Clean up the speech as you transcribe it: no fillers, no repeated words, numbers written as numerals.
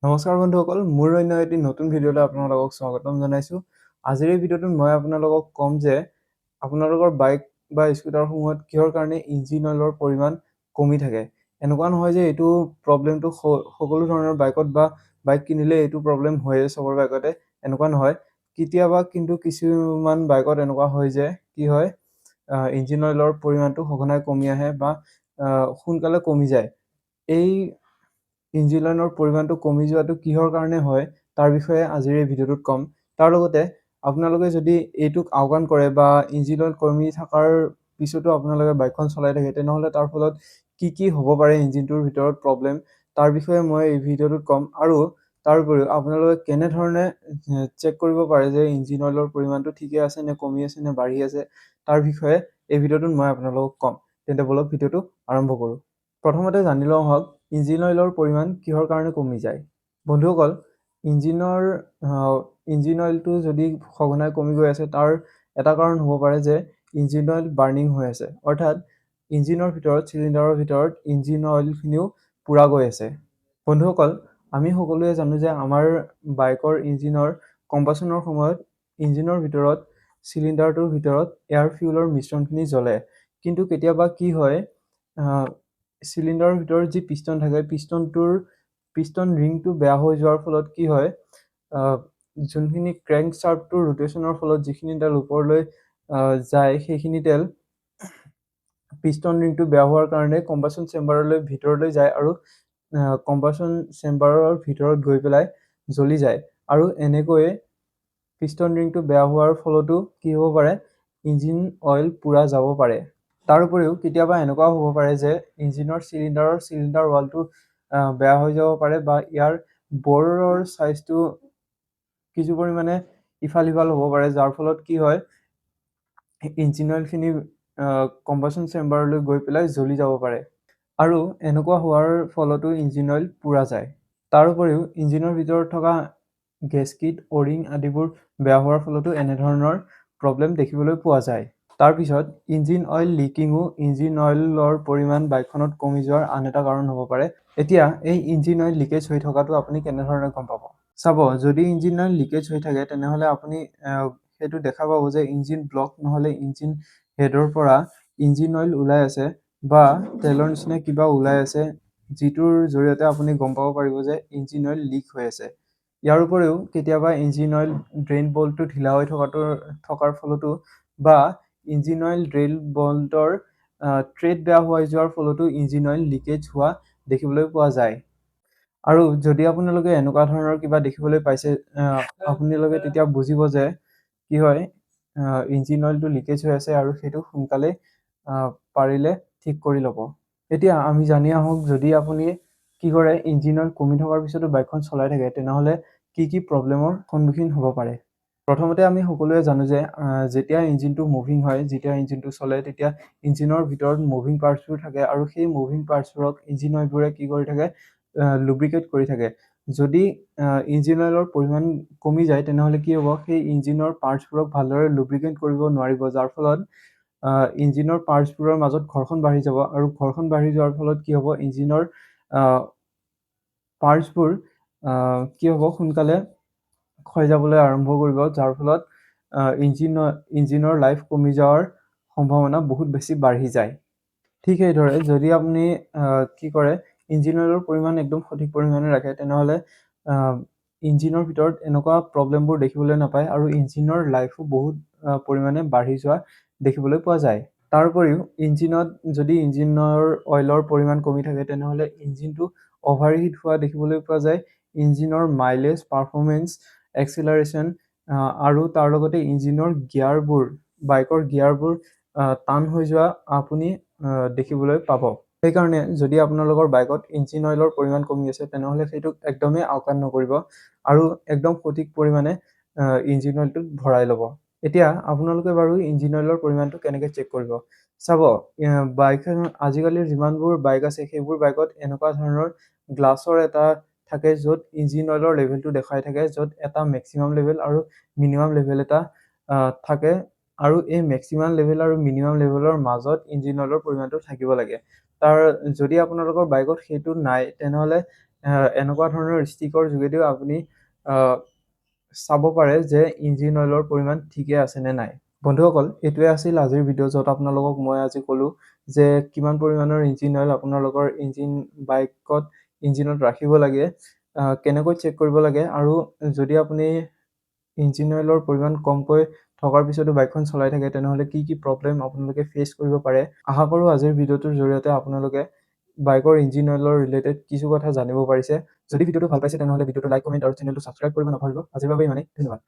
নমস্কাৰ বন্ধুসকল, মোৰ অন্য এটি নতুন ভিডিঅ'লৈ আপোনালোকক স্বাগতম জনাইছোঁ। আজিৰ এই ভিডিঅ'টোত মই আপোনালোকক ক'ম যে আপোনালোকৰ বাইক বা স্কুটাৰসমূহত কিহৰ কাৰণে ইঞ্জিন অইলৰ পৰিমাণ কমি থাকে। এনেকুৱা নহয় যে এইটো প্ৰব্লেমটো সকলো ধৰণৰ বাইকত বা বাইক কিনিলে এইটো প্ৰব্লেম হয়েই চবৰ বাইকতে, এনেকুৱা নহয়। কেতিয়াবা কিন্তু কিছুমান বাইকত এনেকুৱা হয় যে কি হয় ইঞ্জিন অইলৰ পৰিমাণটো সঘনাই কমি আহে বা সোনকালে কমি যায়। এই ইঞ্জিন অইলৰ পৰিমাণটো কমি যোৱাটো কিহৰ কাৰণে হয় তাৰ বিষয়ে আজিৰ এই ভিডিঅ'টোত ক'ম। তাৰ লগতে আপোনালোকে যদি এইটোক আওকাণ কৰে বা ইঞ্জিন অইল কমি থকাৰ পিছতো আপোনালোকে বাইকখন চলাই থাকে, তেনেহ'লে তাৰ ফলত কি হ'ব পাৰে ইঞ্জিনটোৰ ভিতৰত প্ৰব্লেম, তাৰ বিষয়ে মই এই ভিডিঅ'টোত ক'ম। আৰু তাৰ উপৰিও আপোনালোকে কেনেধৰণে চেক কৰিব পাৰে যে ইঞ্জিন অইলৰ পৰিমাণটো ঠিকে আছে নে কমি আছে নে বাঢ়ি আছে, তাৰ বিষয়ে এই ভিডিঅ'টোত মই আপোনালোকক ক'ম। তেন্তে ব'লক ভিডিঅ'টো আৰম্ভ কৰোঁ। প্ৰথমতে জানি লওঁ আহক ইঞ্জিন অইলৰ পৰিমাণ কিহৰ কাৰণে কমি যায়। বন্ধুসকল, ইঞ্জিন অইলটো যদি সঘনাই কমি গৈ আছে তাৰ এটা কাৰণ হ'ব পাৰে যে ইঞ্জিন অইল বাৰ্ণিং হৈ আছে, অৰ্থাৎ ইঞ্জিনৰ ভিতৰত চিলিণ্ডাৰৰ ভিতৰত ইঞ্জিন অইলখিনিও পুৰা গৈ আছে। বন্ধুসকল, আমি সকলোৱে জানো যে আমাৰ বাইকৰ ইঞ্জিনৰ কম্বাচনৰ সময়ত ইঞ্জিনৰ ভিতৰত চিলিণ্ডাৰটোৰ ভিতৰত এয়াৰ ফিউলৰ মিশ্ৰণখিনি জ্বলে। কিন্তু কেতিয়াবা কি হয় চিলিণ্ডাৰৰ ভিতৰত যি পিষ্টন থাকে, পিষ্টন ৰিংটো বেয়া হৈ যোৱাৰ ফলত কি হয় যোনখিনি ক্ৰেংক শ্বাফ্টটোৰ ৰোটেশ্যনৰ ফলত যিখিনি তেল ওপৰলৈ যায়, সেইখিনি তেল পিষ্টন ৰিংটো বেয়া হোৱাৰ কাৰণে কম্বাচন চেম্বাৰলৈ ভিতৰলৈ যায় আৰু কম্বাচন চেম্বাৰৰ ভিতৰত গৈ পেলাই জ্বলি যায়। আৰু এনেকৈয়ে পিষ্টন ৰিংটো বেয়া হোৱাৰ ফলতো কি হ'ব পাৰে, ইঞ্জিন অইল পুৰা যাব পাৰে। তাৰ উপৰিও কেতিয়াবা এনেকুৱাও হ'ব পাৰে যে ইঞ্জিনৰ চিলিণ্ডাৰ ৱালটো বেয়া হৈ যাব পাৰে বা ইয়াৰ বৰৰ চাইজটো কিছু পৰিমাণে ইফাল সিফাল হ'ব পাৰে, যাৰ ফলত কি হয় ইঞ্জিন অইলখিনি কম্বাচন চেম্বাৰলৈ গৈ পেলাই জ্বলি যাব পাৰে। আৰু এনেকুৱা হোৱাৰ ফলতো ইঞ্জিন অইল পুৰা যায়। তাৰ উপৰিও ইঞ্জিনৰ ভিতৰত থকা গেছকিট, অ'ৰিং আদিবোৰ বেয়া হোৱাৰ ফলতো এনেধৰণৰ প্ৰব্লেম দেখিবলৈ পোৱা যায়। তাৰপিছত ইঞ্জিন অইল লিকিঙো ইঞ্জিন অইলৰ পৰিমাণ বাইকখনত কমি যোৱাৰ আন এটা কাৰণ হ'ব পাৰে। এতিয়া এই ইঞ্জিন অইল লিকেজ হৈ থকাটো আপুনি কেনেধৰণে গম পাব? চাব, যদি ইঞ্জিন অইল লিকেজ হৈ থাকে তেনেহ'লে আপুনি সেইটো দেখা পাব যে ইঞ্জিন ব্লক নহ'লে ইঞ্জিন হেডৰ পৰা ইঞ্জিন অইল ওলাই আছে বা তেলৰ নিচিনা কিবা ওলাই আছে, যিটোৰ জৰিয়তে আপুনি গম পাব পাৰিব যে ইঞ্জিন অইল লিক হৈ আছে। ইয়াৰ উপৰিও কেতিয়াবা ইঞ্জিন অইল ড্ৰেইন বল্টটো ঢিলা হৈ থকাৰ ফলতো বা ইঞ্জিন অইল ড্ৰেইন বল্টৰ থ্ৰেড বেয়া হৈ যোৱাৰ ফলতো ইঞ্জিন অইল লিকেজ হোৱা দেখিবলৈ পোৱা যায়। আৰু যদি আপোনালোকে এনেকুৱা ধৰণৰ কিবা দেখিবলৈ পাইছে, আপোনালোকে তেতিয়া বুজিব যে কি হয় ইঞ্জিন অইলটো লিকেজ হৈ আছে আৰু সেইটো সোনকালে পাৰিলে ঠিক কৰি ল'ব। এতিয়া আমি জানি আহোঁ, যদি আপুনি কি কৰে ইঞ্জিন অইল কমি থকাৰ পিছতো বাইকখন চলাই থাকে, তেনেহ'লে কি প্ৰব্লেমৰ সন্মুখীন হ'ব পাৰে। প্ৰথমতে আমি সকলোৱে জানো যে যেতিয়া ইঞ্জিনটো মুভিং হয়, যেতিয়া ইঞ্জিনটো চলে, তেতিয়া ইঞ্জিনৰ ভিতৰত মুভিং পাৰ্টছবোৰ থাকে আৰু সেই মুভিং পাৰ্টছবোৰক ইঞ্জিন অইলবোৰে কি কৰি থাকে লুব্ৰিকেট কৰি থাকে। যদি ইঞ্জিন অইলৰ পৰিমাণ কমি যায় তেনেহ'লে কি হ'ব, সেই ইঞ্জিনৰ পাৰ্টছবোৰক ভালদৰে লুব্ৰিকেট কৰিব নোৱাৰিব, যাৰ ফলত ইঞ্জিনৰ পাৰ্টছবোৰৰ মাজত ঘৰ্ষণ বাঢ়ি যাব আৰু ঘৰ্ষণ বাঢ়ি যোৱাৰ ফলত কি হ'ব, ইঞ্জিনৰ পাৰ্টছবোৰ কি হ'ব সোনকালে ক্ষয় যাবলৈ আৰম্ভ কৰিব, যাৰ ফলত ইঞ্জিনৰ লাইফ কমি যোৱাৰ সম্ভাৱনা বহুত বেছি বাঢ়ি যায়। ঠিক সেইদৰে যদি আপুনি কি কৰে ইঞ্জিন অইলৰ পৰিমাণ একদম সঠিক পৰিমাণে ৰাখে, তেনেহ'লে ইঞ্জিনৰ ভিতৰত এনেকুৱা প্ৰব্লেমবোৰ দেখিবলৈ নাপায় আৰু ইঞ্জিনৰ লাইফো বহুত পৰিমাণে বাঢ়ি যোৱা দেখিবলৈ পোৱা যায়। তাৰ উপৰিও যদি ইঞ্জিনৰ অইলৰ পৰিমাণ কমি থাকে, তেনেহ'লে ইঞ্জিনটো অভাৰহিট হোৱা দেখিবলৈ পোৱা যায়। ইঞ্জিনৰ মাইলেজ, পাৰফৰ্মেঞ্চ, এক্সিলাৰেশ্যন আৰু তাৰ লগতে ইঞ্জিনৰ বাইকৰ গিয়াৰবোৰ টান হৈ যোৱা আপুনি দেখিবলৈ পাব। সেইকাৰণে যদি আপোনালোকৰ বাইকত ইঞ্জিন অইলৰ পৰিমাণ কমি আছে, তেনেহ'লে সেইটোক একদমেই আওকাণ নকৰিব আৰু একদম সঠিক পৰিমাণে ইঞ্জিন অইলটোত ভৰাই ল'ব। এতিয়া আপোনালোকে বাৰু ইঞ্জিন অইলৰ পৰিমাণটো কেনেকৈ চেক কৰিব? চাব, আজিকালিৰ যিমানবোৰ বাইক আছে, সেইবোৰ বাইকত এনেকুৱা ধৰণৰ গ্লাছৰ এটা থাকে, য'ত ইঞ্জিন অইলৰ লেভেলটো দেখাই থাকে, য'ত এটা মেক্সিমাম লেভেল আৰু মিনিমাম লেভেল এটা থাকে আৰু এই মেক্সিমাম লেভেল আৰু মিনিমাম লেভেলৰ মাজত ইঞ্জিন অইলৰ পৰিমাণটো থাকিব লাগে। যদি আপোনালোকৰ বাইকত সেইটো নাই, তেনেহ'লে এনেকুৱা ধৰণৰ ষ্টিকৰ যোগেদিও আপুনি চাব পাৰে যে ইঞ্জিন অইলৰ পৰিমাণ ঠিকে আছে নে নাই। বন্ধুসকল, এইটোৱে আছিল আজিৰ ভিডিঅ', য'ত আপোনালোকক মই আজি ক'লোঁ যে কিমান পৰিমাণৰ ইঞ্জিন অইল আপোনালোকৰ বাইকত ইঞ্জিনত ৰাখিব লাগে, কেনেকৈ চেক কৰিব লাগে, আৰু যদি আপুনি ইঞ্জিন অইলৰ পৰিমাণ কমকৈ থকাৰ পিছতো বাইকখন চলাই থাকে, তেনেহ'লে কি কি প্ৰব্লেম আপোনালোকে ফেচ কৰিব পাৰে। আশা কৰোঁ আজিৰ ভিডিঅ'টোৰ জৰিয়তে আপোনালোকে বাইকৰ ইঞ্জিন অইলৰ ৰিলেটেড কিছু কথা জানিব পাৰিছে। যদি ভিডিঅ'টো ভাল পাইছে তেনেহ'লে ভিডিঅ'টো লাইক, কমেণ্ট আৰু চেনেলটো ছাবস্ক্ৰাইব কৰিব নাপাহৰিব। আজিৰ বাবে ইমানেই, ধন্যবাদ।